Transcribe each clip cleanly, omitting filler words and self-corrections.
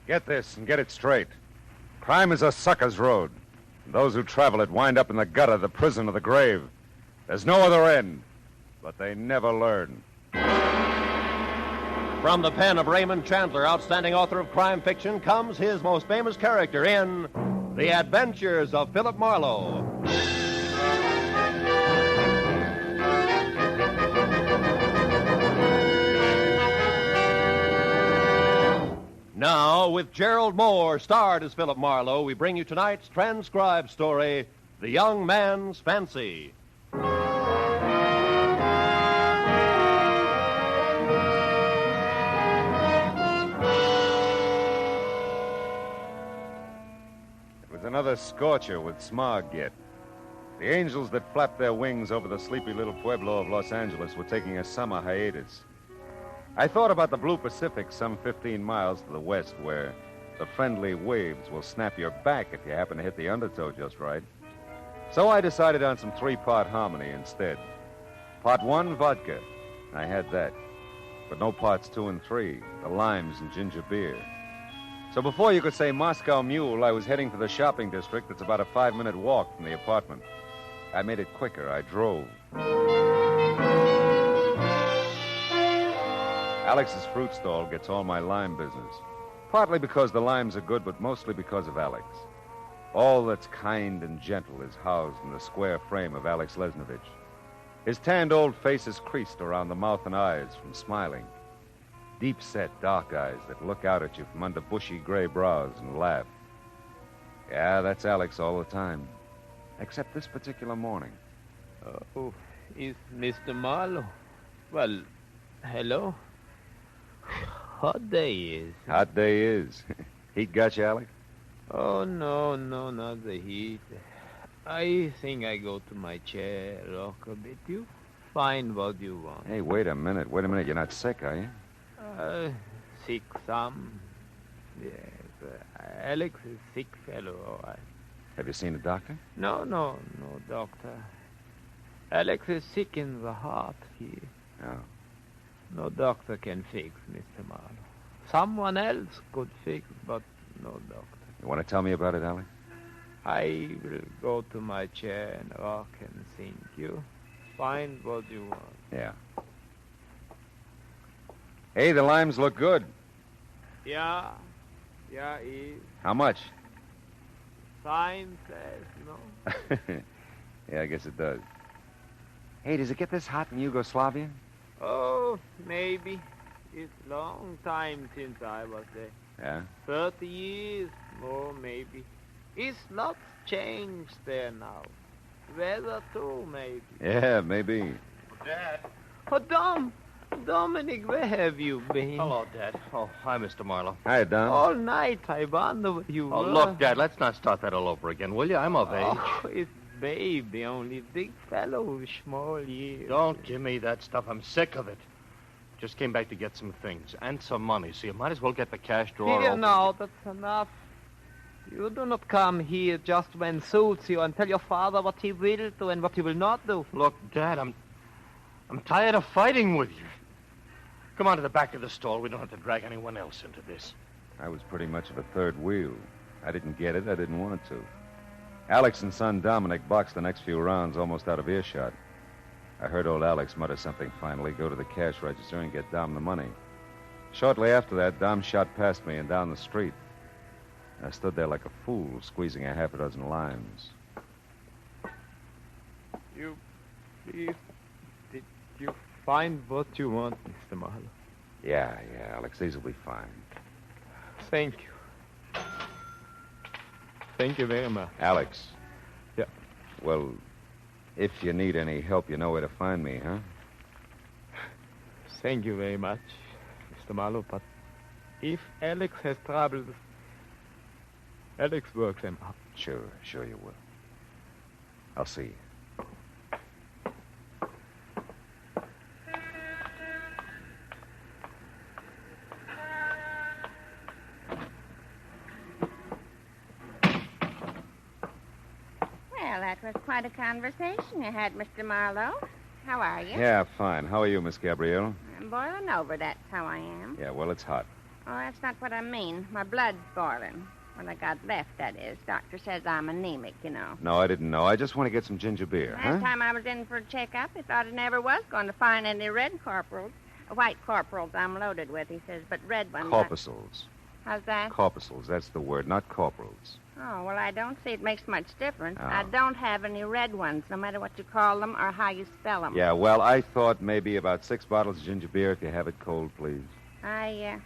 Get this and get it straight. Crime is a sucker's road. Those who travel it wind up in the gutter, the prison, or the grave. There's no other end, but they never learn. From the pen of Raymond Chandler, outstanding author of crime fiction, comes his most famous character in The Adventures of Philip Marlowe. Now, with Gerald Moore, starred as Philip Marlowe, we bring you tonight's transcribed story, The Young Man's Fancy. It was another scorcher with smog yet. The angels that flapped their wings over the sleepy little pueblo of Los Angeles were taking a summer hiatus. I thought about the blue Pacific some 15 miles to the west, where the friendly waves will snap your back if you happen to hit the undertow just right. So I decided on some 3-part harmony instead. Part 1, vodka. I had that. But no parts 2 and 3, the limes and ginger beer. So before you could say Moscow Mule, I was heading for the shopping district that's about a 5-minute walk from the apartment. I made it quicker. I drove. Alex's fruit stall gets all my lime business. Partly because the limes are good, but mostly because of Alex. All that's kind and gentle is housed in the square frame of Alex Lesnovich. His tanned old face is creased around the mouth and eyes from smiling. Deep-set, dark eyes that look out at you from under bushy gray brows and laugh. Yeah, that's Alex all the time. Except this particular morning. Oh, is Mr. Marlowe? Well, hello. Hot day is. Hot day is. Heat got you, Alex? Oh, no, not the heat. I think I go to my chair, rock a bit. You find what you want. Hey, wait a minute. You're not sick, are you? Sick some. Yes, Alex is sick fellow, all right. Have you seen a doctor? No, doctor. Alex is sick in the heart here. Oh. No doctor can fix Mr. Marlowe. Someone else could fix, but no doctor. You want to tell me about it, Alex? I will go to my chair and rock and think. You find what you want. Yeah. Hey, the limes look good. Yeah, is. How much? Sign says no. Yeah, I guess it does. Hey, does it get this hot in Yugoslavia? Oh, maybe. It's long time since I was there. Yeah? 30 years, more maybe. It's lots changed there now. Weather, too, maybe. Yeah, maybe. Dad. Oh, Dominic, where have you been? Hello, Dad. Oh, hi, Mr. Marlowe. Hi, Dom. All night, I wonder where you Oh, were. look, Dad, let's not start that all over again, will you? I'm of age. Oh, it's baby, only big fellow with small years. Don't give me that stuff. I'm sick of it. Just came back to get some things and some money, so you might as well get the cash drawer Here open. now, that's enough. You do not come here just when suits you and tell your father what he will do and what he will not do. Look, Dad, I'm tired of fighting with you. Come on to the back of the stall. We don't have to drag anyone else into this. I was pretty much of a third wheel. I didn't get it. I didn't want to. Alex and son Dominic boxed the next few rounds almost out of earshot. I heard old Alex mutter something finally, go to the cash register and get Dom the money. Shortly after that, Dom shot past me and down the street. I stood there like a fool, squeezing a half a dozen limes. Did you find what you want, Mr. Marlowe? Yeah, Alex, these will be fine. Thank you. Thank you very much. Alex. Yeah. Well, if you need any help, you know where to find me, huh? Thank you very much, Mr. Marlowe, but if Alex has troubles, Alex works them out. Sure you will. I'll see you. Well, that was quite a conversation you had, Mr. Marlowe. How are you? Yeah, fine. How are you, Miss Gabrielle? I'm boiling over, that's how I am. Yeah, well, it's hot. Oh, that's not what I mean. My blood's boiling. What I got left, that is. Doctor says I'm anemic, you know. No, I didn't know. I just want to get some ginger beer, Last time I was in for a checkup, he thought I never was going to find any red corporals. White corporals I'm loaded with, he says, but red ones... Corpuscles. How's that? Corpuscles, that's the word, not corporals. Oh, well, I don't see it makes much difference. Oh. I don't have any red ones, no matter what you call them or how you spell them. Yeah, well, I thought maybe about 6 bottles of ginger beer if you have it cold, please. I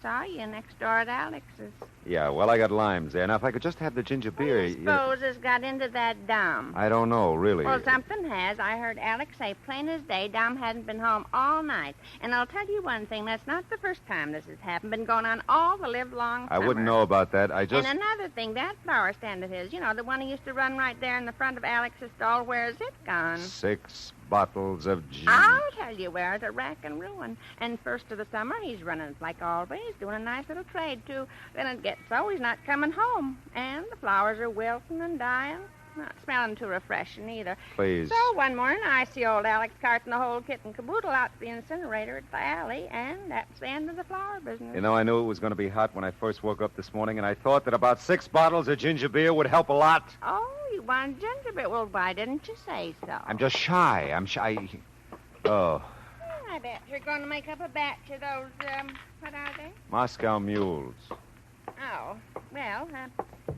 saw you next door at Alex's. Yeah, well, I got limes there. Now, if I could just have the ginger beer... What do you suppose has got into that Dom? I don't know, really. Well, something has. I heard Alex say plain as day Dom hadn't been home all night. And I'll tell you one thing, that's not the first time this has happened. Been going on all the livelong summer. I wouldn't know about that. And another thing, that flower stand of his, you know, the one he used to run right there in the front of Alex's stall, where's it gone? 6 bottles of gin. I'll tell you where, it's a rack and ruin. And first of the summer, he's running like always, doing a nice little trade, too. Then it gets so he's not coming home. And the flowers are wilting and dying. Not smelling too refreshing either. Please. So one morning, I see old Alex carting the whole kit and caboodle out to the incinerator at the alley, and that's the end of the flower business. You know, I knew it was going to be hot when I first woke up this morning, and I thought that about 6 bottles of ginger beer would help a lot. Oh, you want ginger beer? Well, why didn't you say so? I'm just shy. I'm shy. Oh, I bet you're going to make up a batch of those, what are they? Moscow mules. Oh, well,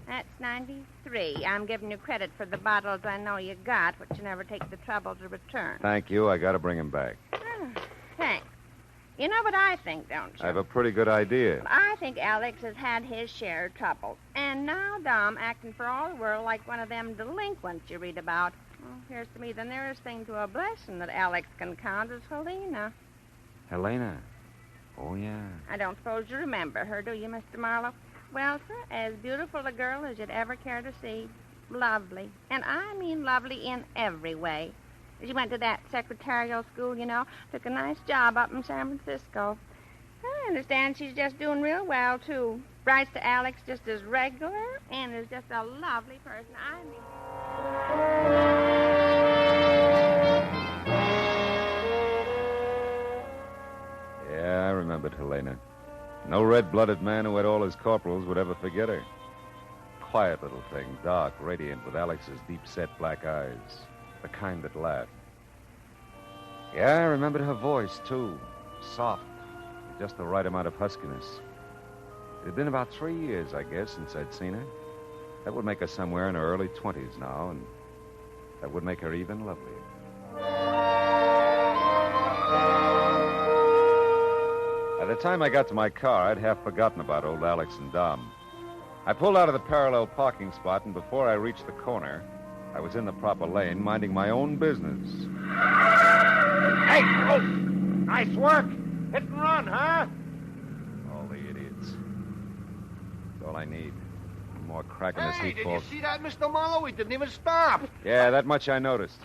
that's 93. I'm giving you credit for the bottles I know you got, but you never take the trouble to return. Thank you. I got to bring him back. Oh, thanks. You know what I think, don't you? I have a pretty good idea. I think Alex has had his share of trouble. And now Dom acting for all the world like one of them delinquents you read about. Well, here's to me the nearest thing to a blessing that Alex can count is Helena. Helena? Oh, yeah. I don't suppose you remember her, do you, Mr. Marlowe? Well, sir, as beautiful a girl as you'd ever care to see. Lovely. And I mean lovely in every way. She went to that secretarial school, you know. Took a nice job up in San Francisco. I understand she's just doing real well, too. Writes to Alex just as regular and is just a lovely person. I mean... Yeah, I remembered Helena. No red-blooded man who had all his corporals would ever forget her. Quiet little thing, dark, radiant, with Alex's deep-set black eyes. The kind that laughed. Yeah, I remembered her voice, too. Soft, with just the right amount of huskiness. It had been about 3 years, I guess, since I'd seen her. That would make her somewhere in her early 20s now, and that would make her even lovelier. By the time I got to my car, I'd half forgotten about old Alex and Dom. I pulled out of the parallel parking spot, and before I reached the corner, I was in the proper lane, minding my own business. Hey, oh, nice work. Hit and run, huh? All the idiots. That's all I need. One more crack in this Hey, heat, did folks. you see that, Mr. Marlowe? He didn't even stop. Yeah, that much I noticed.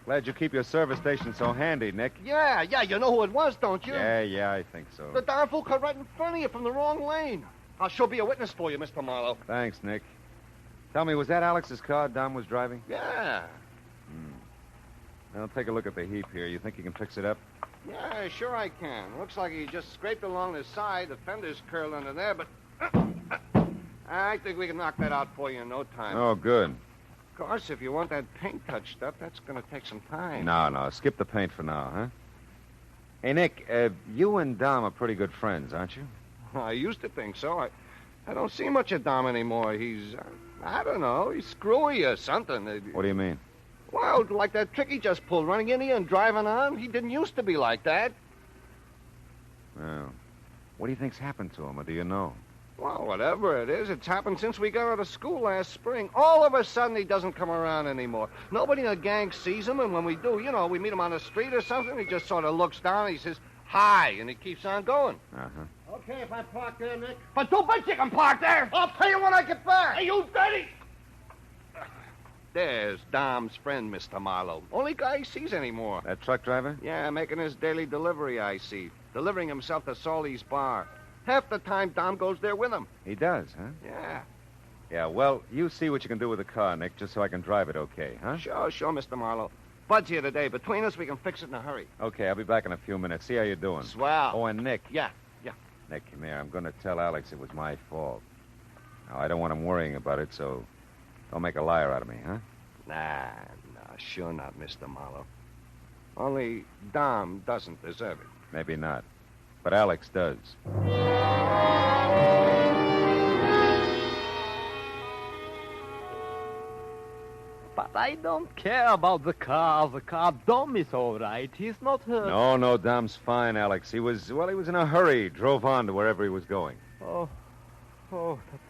Glad you keep your service station so handy, Nick. Yeah, you know who it was, don't you? Yeah, I think so. The darn fool cut right in front of you from the wrong lane. I'll sure be a witness for you, Mr. Marlowe. Thanks, Nick. Tell me, was that Alex's car Dom was driving? Yeah. Now, take a look at the heap here. You think you can fix it up? Yeah, sure I can. Looks like he just scraped along the side. The fender's curled under there, but... I think we can knock that out for you in no time. Oh, good. Of course, if you want that paint touched up, that's going to take some time. No. Skip the paint for now, huh? Hey, Nick, you and Dom are pretty good friends, aren't you? I used to think so. I don't see much of Dom anymore. He's, I don't know, he's screwy or something. What do you mean? Well, like that trick he just pulled, running in here and driving on. He didn't used to be like that. Well, what do you think's happened to him, or do you know? Well, whatever it is, it's happened since we got out of school last spring. All of a sudden, he doesn't come around anymore. Nobody in the gang sees him, and when we do, you know, we meet him on the street or something, he just sort of looks down and he says, hi, and he keeps on going. Uh-huh. Okay, if I park there, Nick. But don't bet you can park there. I'll tell you when I get back. Hey, you dirty! There's Dom's friend, Mr. Marlowe. Only guy he sees anymore. That truck driver? Yeah, making his daily delivery, I see. Delivering himself to Sally's bar. Half the time, Dom goes there with him. He does, huh? Yeah. Yeah, well, you see what you can do with the car, Nick, just so I can drive it okay, huh? Sure, Mr. Marlowe. Bud's here today. Between us, we can fix it in a hurry. Okay, I'll be back in a few minutes. See how you're doing. Swell. Oh, and Nick. Yeah. Nick, come here. I'm going to tell Alex it was my fault. Now, I don't want him worrying about it, so don't make a liar out of me, huh? Nah, sure not, Mr. Marlowe. Only Dom doesn't deserve it. Maybe not. But Alex does. But I don't care about the car. The car, Dom is all right. He's not hurt. No, Dom's fine, Alex. He was in a hurry. Drove on to wherever he was going. Oh, that's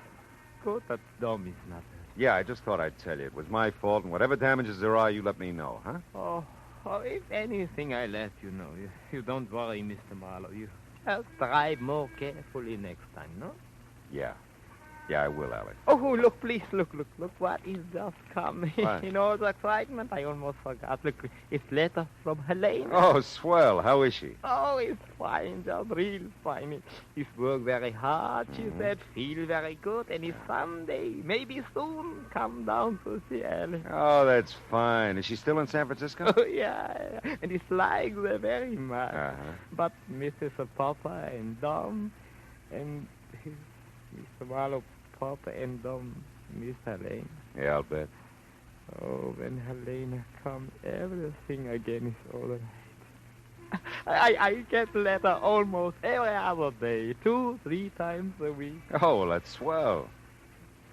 good that Dom is not hurt. Yeah, I just thought I'd tell you. It was my fault, and whatever damages there are, you let me know, huh? Oh, if anything, I let you know. You don't worry, Mr. Marlowe. You just drive more carefully next time, no? Yeah. Yeah, I will, Alex. Oh, look, please, look what is just coming. What? In all the excitement, I almost forgot. Look, it's letter from Helene. Oh, swell. How is she? Oh, it's fine, just real fine. He's worked very hard, she said, feel very good, and he's someday, maybe soon, come down to see Ellen. Oh, that's fine. Is she still in San Francisco? Oh, yeah, and he's likes her very much. Uh-huh. But Mrs. Papa and Dom, and Mr. Marlowe, Papa and Dom, Miss Helene. Yeah, I'll bet. Oh, when Helena comes, everything again is all right. I get letter almost every other day, 2-3 times a week. Oh, well, that's swell.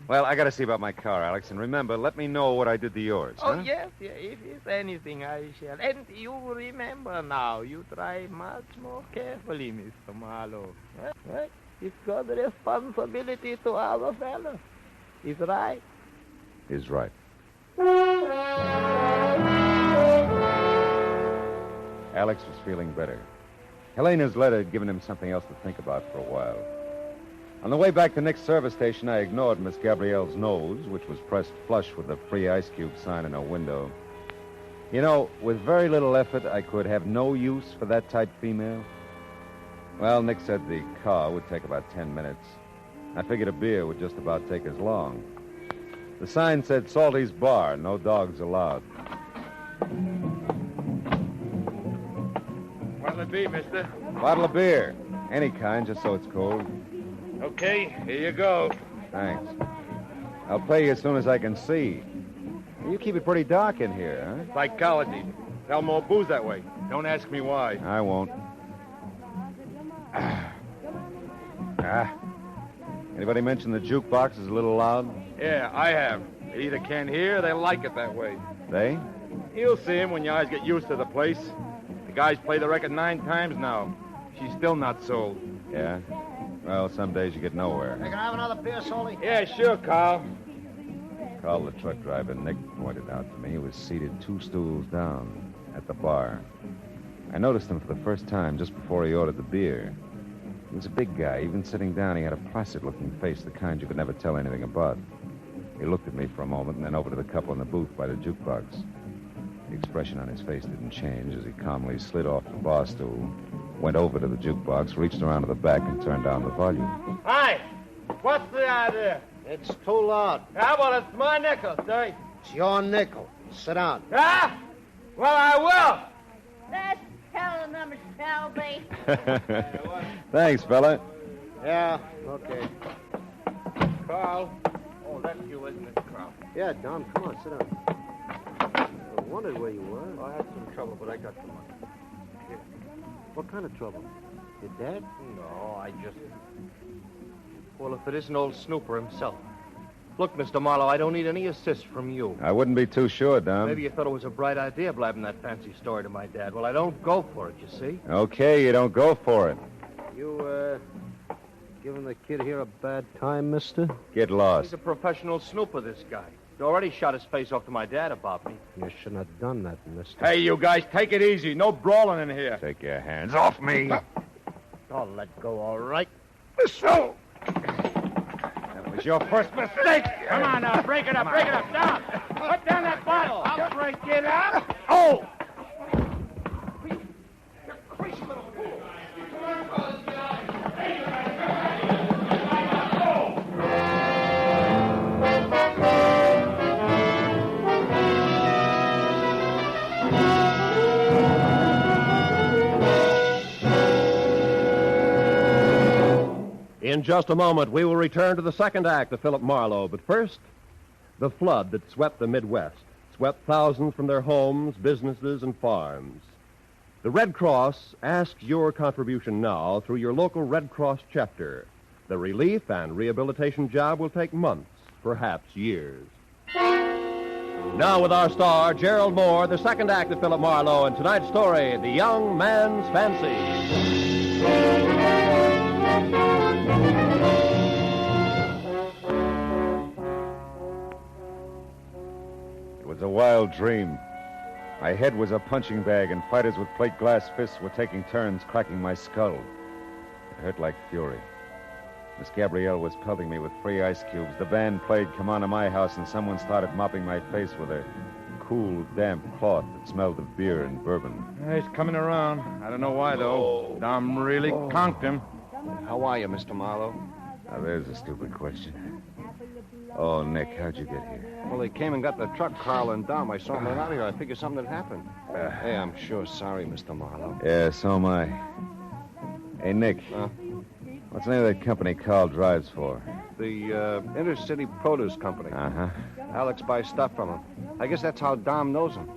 Well, I got to see about my car, Alex. And remember, let me know what I did to yours, Oh, huh? yes, if it's anything, I shall. And you remember now, you drive much more carefully, Mr. Marlowe. Right? It's got the responsibility to other fellows. Is right? Is right. Alex was feeling better. Helena's letter had given him something else to think about for a while. On the way back to Nick's service station, I ignored Miss Gabrielle's nose, which was pressed flush with the free ice cube sign in her window. You know, with very little effort, I could have no use for that type female. Well, Nick said the car would take about 10 minutes. I figured a beer would just about take as long. The sign said Salty's Bar, no dogs allowed. What'll it be, mister? Bottle of beer. Any kind, just so it's cold. Okay, here you go. Thanks. I'll pay you as soon as I can see. You keep it pretty dark in here, Psychology. Sell more booze that way. Don't ask me why. huh? I won't. Anybody mention the jukebox is a little loud? Yeah, I have. They either can't hear or they like it that way. They? You'll see him when your eyes get used to the place. The guys play the record 9 times now. She's still not sold. Yeah? Well, some days you get nowhere. Can I have another beer, Salty? Yeah, sure, Carl. Called the truck driver. Nick pointed out to me he was seated 2 stools down at the bar. I noticed him for the first time just before he ordered the beer. He was a big guy. Even sitting down, he had a placid-looking face, the kind you could never tell anything about. He looked at me for a moment and then over to the couple in the booth by the jukebox. The expression on his face didn't change as he calmly slid off the bar stool, went over to the jukebox, reached around to the back, and turned down the volume. Hi. What's the idea? It's too loud. How about it's my nickel, sir? It's your nickel. Sit down. Ah? Well, I will. That's hell number Shelby. Thanks, fella. Yeah, okay. Carl. Oh, that's you, isn't it, Carl? Yeah, Don, come on, sit down. I wondered where you were. I had some trouble, but I got some money. Here. What kind of trouble? Your dad? No, I just... Well, if it isn't old Snooper himself. Look, Mr. Marlowe, I don't need any assist from you. I wouldn't be too sure, Dom. Maybe you thought it was a bright idea blabbing that fancy story to my dad. Well, I don't go for it, you see. Okay, you don't go for it. You, giving the kid here a bad time, mister? Get lost. He's a professional snooper, this guy. He already shot his face off to my dad about me. You shouldn't have done that, mister. Hey, you guys, take it easy. No brawling in here. Take your hands off me. I'll let go, all right. So, That was your first mistake. come on now, break it up, down. Put down that bottle. I'll break it up. Oh! In just a moment, we will return to the second act of Philip Marlowe. But first, the flood that swept the Midwest, swept thousands from their homes, businesses, and farms. The Red Cross asks your contribution now through your local Red Cross chapter. The relief and rehabilitation job will take months, perhaps years. Now with our star, Gerald Moore, the second act of Philip Marlowe, and tonight's story, The Young Man's Fancy. It was a wild dream. My head was a punching bag, and fighters with plate glass fists were taking turns cracking my skull. It hurt like fury. Miss Gabrielle was pelting me with free ice cubes. The band played Come On to My House, and someone started mopping my face with a cool, damp cloth that smelled of beer and bourbon. He's coming around. I don't know why, though. Dom really conked him. How are you, Mr. Marlowe? Now, there's a stupid question. Oh, Nick, how'd you get here? Well, they came and got the truck, Carl and Dom. I saw them out of here. I figured something had happened. Hey, I'm sure sorry, Mr. Marlowe. Yeah, so am I. Hey, Nick. What's the name of that company Carl drives for? The Intercity Produce Company. Uh-huh. Alex buys stuff from him. I guess that's how Dom knows him.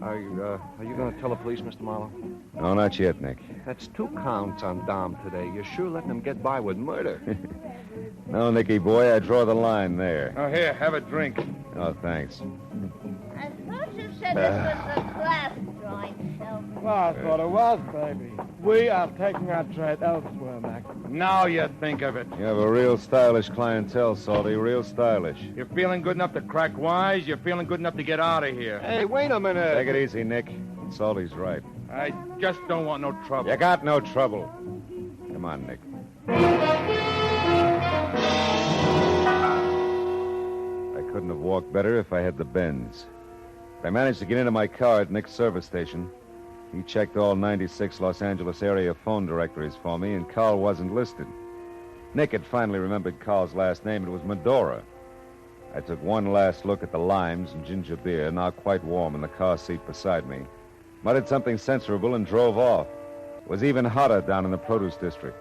Are you going to tell the police, Mr. Marlowe? No, not yet, Nick. That's 2 counts on Dom today. You're sure letting him get by with murder. No, Nicky boy, I draw the line there. Oh, here, have a drink. Oh, thanks. I thought you said this was a glass joint, Shelby. Well, I thought it was, baby. We are taking our trade elsewhere, Mac. Now you think of it. You have a real stylish clientele, Salty, real stylish. You're feeling good enough to crack wise. You're feeling good enough to get out of here. Hey, wait a minute. Take it easy, Nick. Salty's right. I just don't want no trouble. You got no trouble. Come on, Nick. I couldn't have walked better if I had the bends. I managed to get into my car at Nick's service station. He checked all 96 Los Angeles area phone directories for me, and Carl wasn't listed. Nick had finally remembered Carl's last name. It was Medora. I took one last look at the limes and ginger beer, now quite warm in the car seat beside me, muttered something censorable, and drove off. It was even hotter down in the produce district.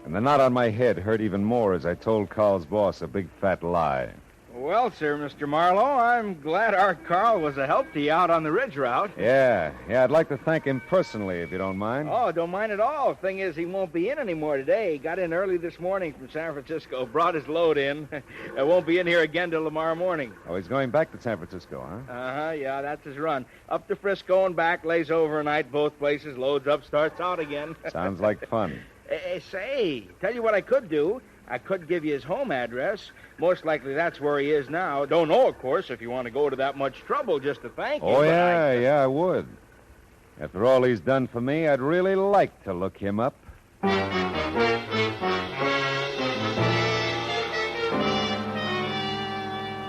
And the knot on my head hurt even more as I told Carl's boss a big fat lie. Well, sir, Mr. Marlowe, I'm glad our Carl was a help to you out on the ridge route. Yeah, I'd like to thank him personally, if you don't mind. Oh, don't mind at all. Thing is, he won't be in anymore today. He got in early this morning from San Francisco, brought his load in. Won't be in here again till tomorrow morning. Oh, he's going back to San Francisco, huh? Uh-huh, yeah, that's his run. Up to Frisco and back, lays overnight both places, loads up, starts out again. Sounds like fun. Say, tell you what I could do. I could give you his home address. Most likely that's where he is now. Don't know, of course, if you want to go to that much trouble just to thank him. Oh, yeah, I would. After all he's done for me, I'd really like to look him up.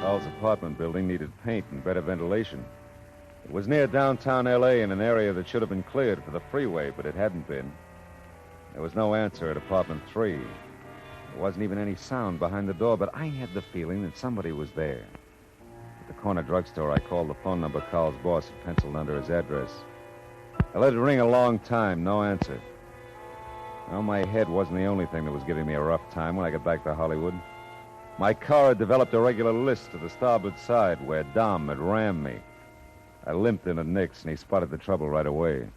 Carl's apartment building needed paint and better ventilation. It was near downtown L.A. in an area that should have been cleared for the freeway, but it hadn't been. There was no answer at apartment 3. There wasn't even any sound behind the door, but I had the feeling that somebody was there. At the corner drugstore, I called the phone number Carl's boss had penciled under his address. I let it ring a long time, no answer. Well, my head wasn't the only thing that was giving me a rough time when I got back to Hollywood. My car had developed a regular list to the starboard side where Dom had rammed me. I limped into Nick's, and he spotted the trouble right away.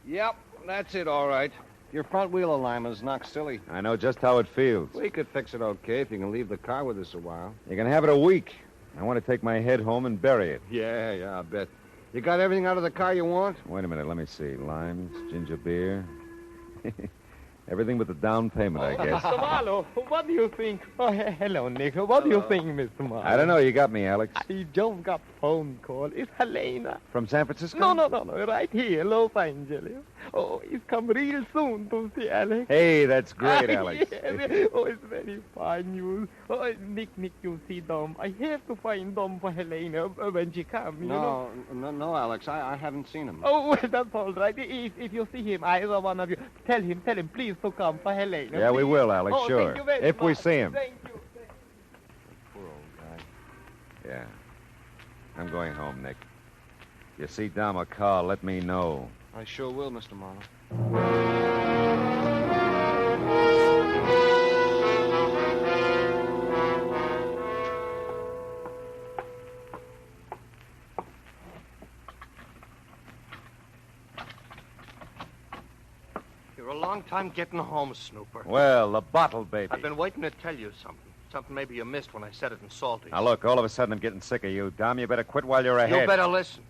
Yep, that's it, all right. Your front wheel alignment's knocked silly. I know just how it feels. We could fix it okay if you can leave the car with us a while. You can have it a week. I want to take my head home and bury it. Yeah, I bet. You got everything out of the car you want? Wait a minute, let me see. Limes, ginger beer. Everything but the down payment, I guess. Mr. Marlowe, what do you think? Oh, hello, Nick. What do you think, Mr. Marlowe? I don't know. You got me, Alex. I just got phone call. It's Helena. From San Francisco? No. Right here, Los Angeles. Oh, he's come real soon to see Alex. Hey, that's great, Alex. Yeah. Oh, it's very fine news. Oh, Nick, you see Dom. I have to find Dom for Helena when she comes, you know. No, Alex. I haven't seen him. Oh, well, that's all right. If you see him, either one of you, tell him, please, to come for Helena. Yeah, we will, Alex, sure. Thank you very if much. we see him. Thank you. Poor old guy. Yeah. I'm going home, Nick. You see Dom or Carl, let me know. I sure will, Mr. Marlowe. long time getting home, Snooper. Well, the bottle, baby. I've been waiting to tell you something. Something maybe you missed when I said it in Salty. Now, look, all of a sudden I'm getting sick of you, Dom. You better quit while you're ahead. You better listen.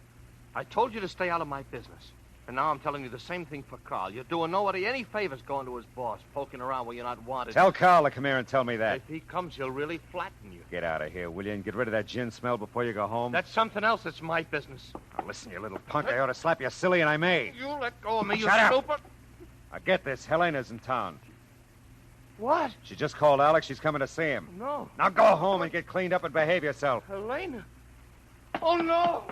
I told you to stay out of my business. And now I'm telling you the same thing for Carl. You're doing nobody any favors going to his boss, poking around where you're not wanted. Tell Carl to come here and tell me that. If he comes, he'll really flatten you. Get out of here, will you, and get rid of that gin smell before you go home? That's something else. It's my business. Now, listen, you little punk. I ought to slap you silly, and I may. You let go of me, you Shut up. Snooper. Now, get this. Helena's in town. What? She just called Alex. She's coming to see him. No. Now go home and get cleaned up and behave yourself. Helena. Oh, no.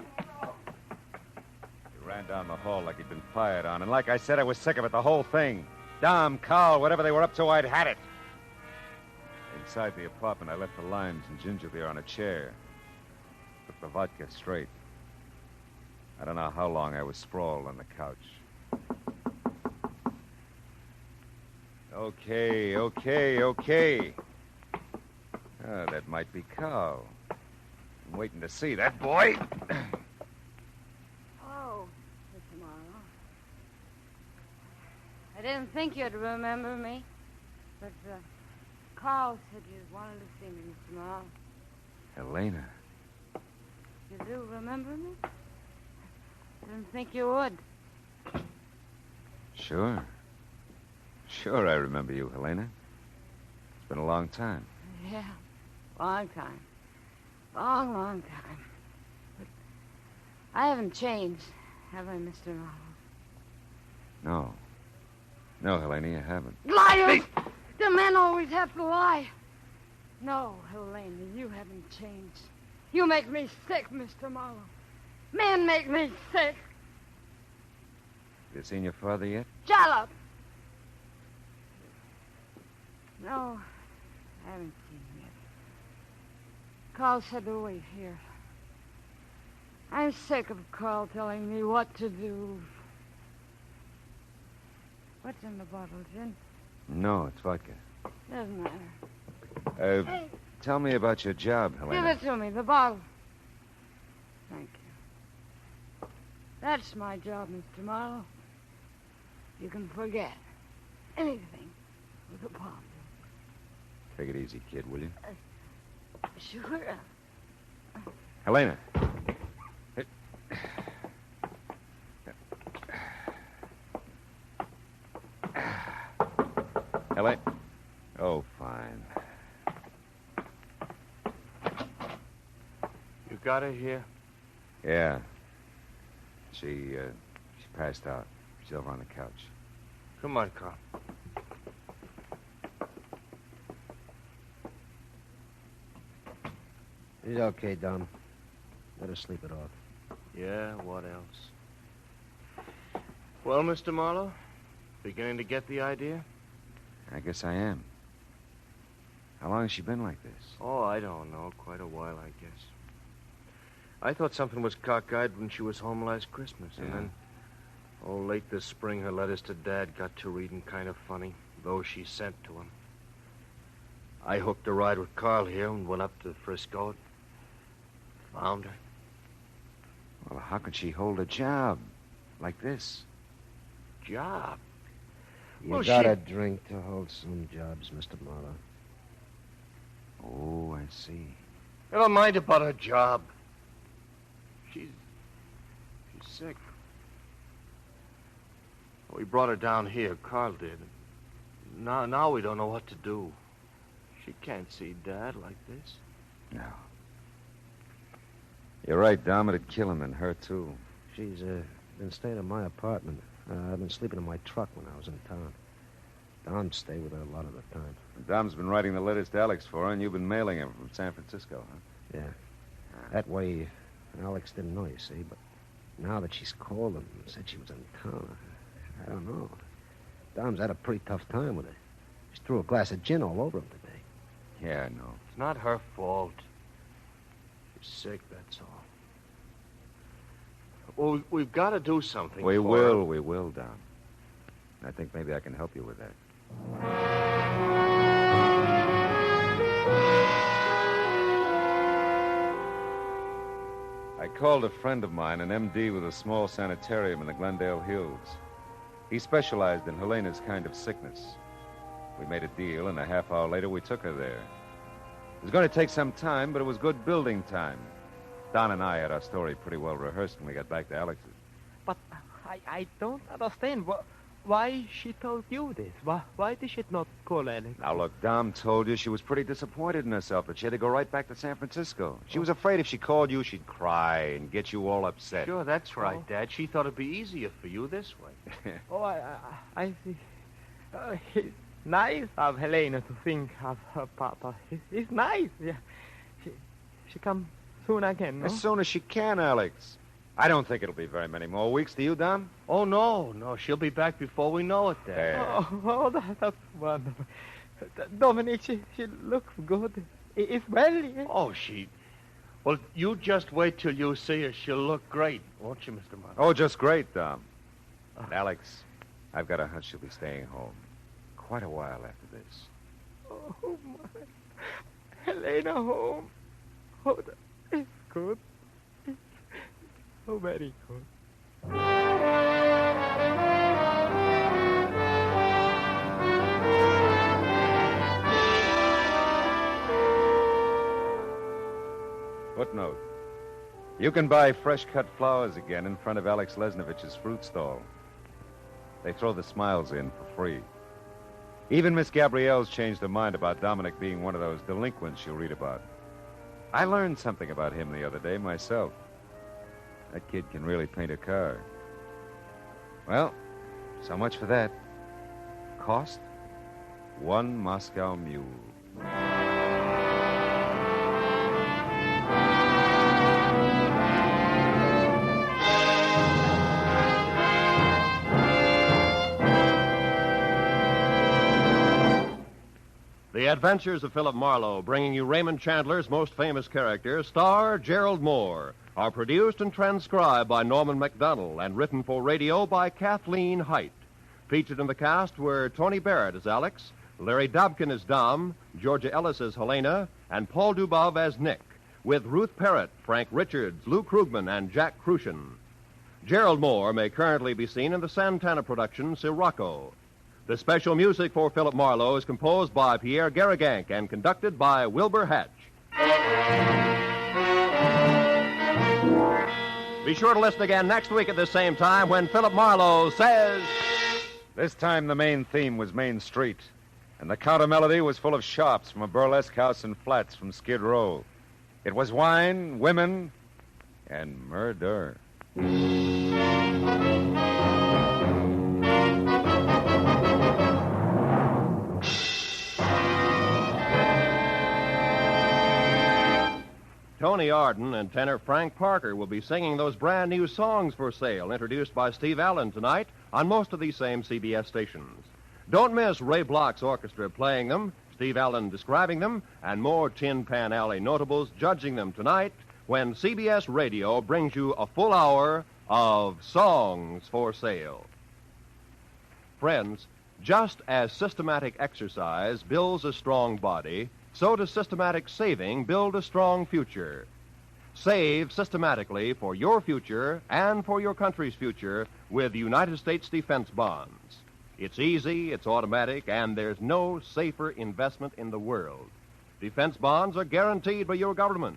He ran down the hall like he'd been fired on, and like I said, I was sick of it, the whole thing. Dom, Carl, whatever they were up to, I'd had it. Inside the apartment, I left the limes and ginger beer on a chair. Took the vodka straight. I don't know how long I was sprawled on the couch. Okay. That might be Carl. I'm waiting to see that boy. Oh, Mr. Marlowe. I didn't think you'd remember me, but Carl said you wanted to see me, Mr. Marlowe. Helena. You do remember me? Didn't think you would. Sure, I remember you, Helena. It's been a long time. Yeah, long time. Long time. But I haven't changed, have I, Mr. Marlowe? No, Helena, you haven't. Liars! The men always have to lie. No, Helena, you haven't changed. You make me sick, Mr. Marlowe. Men make me sick. You seen your father yet? Shut up! No, I haven't seen him yet. Carl said to wait here. I'm sick of Carl telling me what to do. What's in the bottle, gin? No, it's vodka. Doesn't matter. Tell me about your job, Give Helena. it to me, the bottle. Thank you. That's my job, Mr. Marlowe. You can forget anything with a bottle. Take it easy, kid, will you? Sure. Helena. Helena. Oh, fine. You got her here? Yeah. She passed out. She's over on the couch. Come on, Carl. He's okay, Dom. Let her sleep it off. Yeah, what else? Well, Mr. Marlowe, beginning to get the idea? I guess I am. How long has she been like this? Oh, I don't know. Quite a while, I guess. I thought something was cockeyed when she was home last Christmas, and then, late this spring, her letters to Dad got to reading kind of funny, those she sent to him. I hooked a ride with Carl here and went up to Frisco. Found her. Well, how could she hold a job like this? Job? You gotta drink to hold some jobs, Mr. Marlowe. Oh, I see. Never mind about her job. She's sick. We brought her down here. Carl did. Now we don't know what to do. She can't see Dad like this. No. You're right, Dom. It'd kill him and her, too. She's been staying in my apartment. I've been sleeping in my truck when I was in town. Dom stayed with her a lot of the time. Dom's been writing the letters to Alex for her, and you've been mailing them from San Francisco, huh? Yeah. That way, Alex didn't know, you see, but now that she's called and said she was in town, I don't know. Dom's had a pretty tough time with her. She threw a glass of gin all over him today. Yeah, I know. It's not her fault. She's sick, that's all. Well, we've got to do something. We will, Dom. I think maybe I can help you with that. I called a friend of mine, an MD with a small sanitarium in the Glendale Hills. He specialized in Helena's kind of sickness. We made a deal, and a half hour later we took her there. It was going to take some time, but it was good building time. Don and I had our story pretty well rehearsed when we got back to Alex's. But I don't understand. Why she told you this? Why did she not call Alex? Now, look, Dom told you she was pretty disappointed in herself, that she had to go right back to San Francisco. She was afraid if she called you, she'd cry and get you all upset. Sure, that's right, Dad. She thought it'd be easier for you this way. Oh, I see. It's nice of Helena to think of her papa. It's nice. Yeah. She come soon again, no? As soon as she can, Alex. I don't think it'll be very many more weeks. Do you, Dom? Oh, no. She'll be back before we know it, Dad. That's wonderful. Dominic, she looks good. It's well, yeah? Oh, Well, you just wait till you see her. She'll look great, won't you, Mr. Martin? Oh, just great, Dom. And Alex, I've got a hunch she'll be staying home quite a while after this. Oh, my. Helena home. Oh, it's good. Oh, very good. Footnote. You can buy fresh-cut flowers again in front of Alex Lesnovich's fruit stall. They throw the smiles in for free. Even Miss Gabrielle's changed her mind about Dominic being one of those delinquents you'll read about. I learned something about him the other day myself. That kid can really paint a car. Well, so much for that. Cost? 1 Moscow mule. The Adventures of Philip Marlowe, bringing you Raymond Chandler's most famous character, star Gerald Moore, are produced and transcribed by Norman MacDonald and written for radio by Kathleen Height. Featured in the cast were Tony Barrett as Alex, Larry Dobkin as Dom, Georgia Ellis as Helena, and Paul Dubov as Nick, with Ruth Parrott, Frank Richards, Lou Krugman, and Jack Crucian. Gerald Moore may currently be seen in the Santana production Sirocco. The special music for Philip Marlowe is composed by Pierre Garrigank and conducted by Wilbur Hatch. Be sure to listen again next week at the same time when Philip Marlowe says... This time the main theme was Main Street, and the counter melody was full of shops from a burlesque house and flats from Skid Row. It was wine, women, and murder. Tony Arden and tenor Frank Parker will be singing those brand new songs for sale, introduced by Steve Allen tonight on most of these same CBS stations. Don't miss Ray Bloch's orchestra playing them, Steve Allen describing them, and more Tin Pan Alley notables judging them tonight when CBS Radio brings you a full hour of songs for sale. Friends, just as systematic exercise builds a strong body, so does systematic saving build a strong future. Save systematically for your future and for your country's future with United States defense bonds. It's easy, it's automatic, and there's no safer investment in the world. Defense bonds are guaranteed by your government.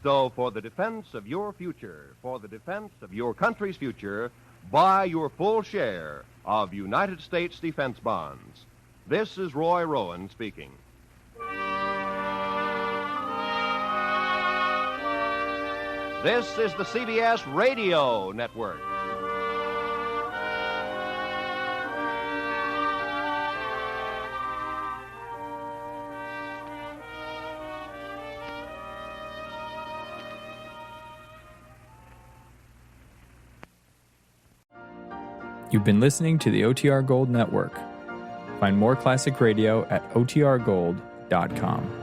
So for the defense of your future, for the defense of your country's future, buy your full share of United States defense bonds. This is Roy Rowan speaking. This is the CBS Radio Network. You've been listening to the OTR Gold Network. Find more classic radio at otrgold.com.